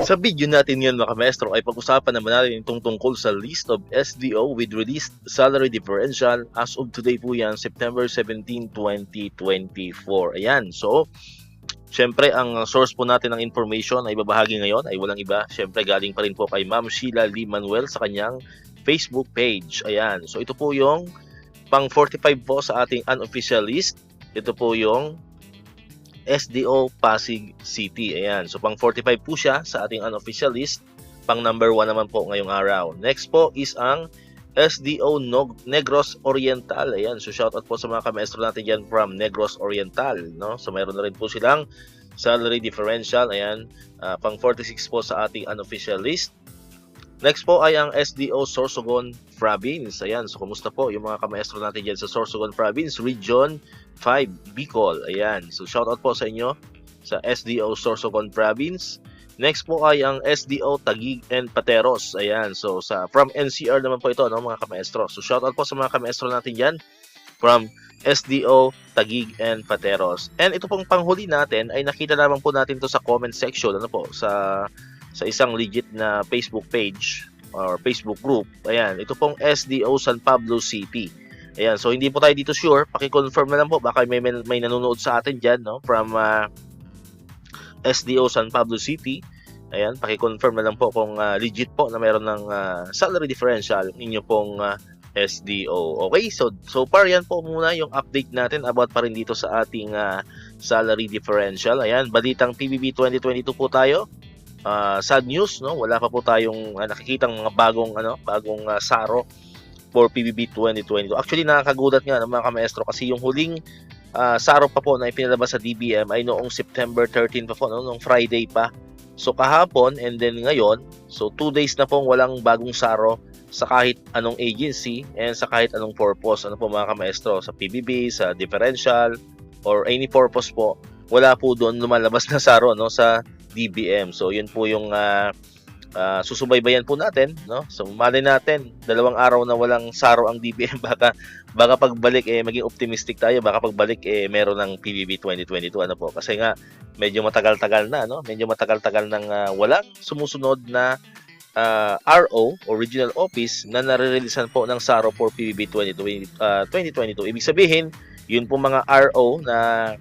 Sa video natin ngayon mga maestro ay pag-usapan naman natin itong tungkol sa list of SDO with released salary differential as of today po yan, September 17, 2024. Ayan, so syempre ang source po natin ng information ay babahagi ngayon ay walang iba. Syempre galing pa rin po kay Ma'am Sheila Lee Manuel sa kanyang Facebook page. Ayan, so ito po yung pang 45 po sa ating unofficial list. Ito po yung SDO Pasig City. Ayan. So, pang 45 po siya sa ating unofficial list. Pang number 1 naman po ngayong araw. Next po is ang SDO Negros Oriental. Ayan. So, shoutout po sa mga kamaestro natin dyan from Negros Oriental. No? So, mayroon na rin po silang salary differential. Ayan. Pang 46 po sa ating unofficial list. Next po ay ang SDO Sorsogon Province. Ayan, so kumusta po yung mga kamaestro natin dyan sa Sorsogon Province, Region 5, Bicol. Ayan, so shoutout po sa inyo sa SDO Sorsogon Province. Next po ay ang SDO Taguig and Pateros. Ayan, so from NCR naman po ito, no, mga kamaestro. So shoutout po sa mga kamaestro natin dyan from SDO Taguig and Pateros. And ito pong panghuli natin ay nakita lamang po natin to sa comment section, ano po, sa isang legit na Facebook page or Facebook group. Ayan, ito pong SDO San Pablo City. Ayan, so hindi po tayo dito sure. Paki-confirm na lang po, baka may nanonood sa atin dyan, no, from SDO San Pablo City. Ayan, paki-confirm na lang po kung legit po na mayroon ng salary differential ninyo pong SDO. Okay, so far yan po muna yung update natin about pa rin dito sa ating salary differential. Ayan, balitang PBB 2022 po tayo. Sad news, no, wala pa po tayong nakikitang mga bagong SARO for PBB 2022. Actually nakakagulat nga ng mga kamaestro kasi yung huling SARO pa po na ipinalabas sa DBM ay noong September 13 pa po, no, noong Friday pa. So kahapon and then ngayon, so 2 days na pong walang bagong SARO sa kahit anong agency and sa kahit anong purpose, ano po mga kamaestro, sa PBB, sa differential or any purpose po, wala po doon lumalabas na SARO, no, sa DBM. So yun po yung susubaybayan po natin, no? So malay natin, 2 araw na walang SARO ang DBM, baka pagbalik maging optimistic tayo, baka pagbalik meron ng PBB 2022, ano po, kasi nga medyo matagal-tagal na, no? Medyo matagal-tagal nang walang sumusunod na RO o Regional Office na nare-releasean po ng SARO for PBB 2022. Ibig sabihin, yun po mga RO na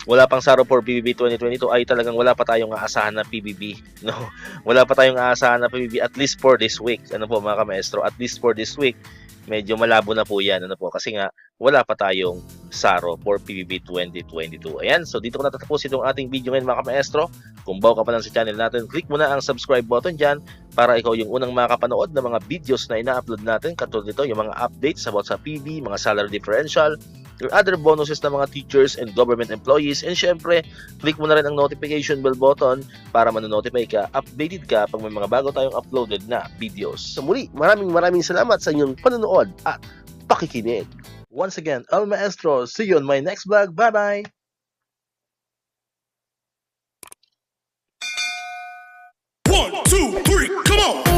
wala pang SARO for PBB 2022 ay talagang wala pa tayong aasahan na PBB, no? Wala pa tayong aasahan na PBB at least for this week. Ano po mga kamaestro? At least for this week, medyo malabo na po 'yan, ano po? Kasi nga wala pa tayong SARO for PBB 2022. Ayan, so dito ko natatapos itong ating video ngayon mga kamaestro. Kung bago ka pa lang sa channel natin, click mo na ang subscribe button diyan para ikaw yung unang makakapanood ng mga videos na ina-upload natin, katulad nito, yung mga updates about sa PBB, mga salary differential, your other bonuses ng mga teachers and government employees, and syempre, click mo na rin ang notification bell button para manonotify ka, updated ka pag may mga bago tayong uploaded na videos. So muli, maraming salamat sa inyong panonood at pakikinig. Once again, El Maestro, see you on my next vlog. Bye-bye! 1, 2, 3, come on!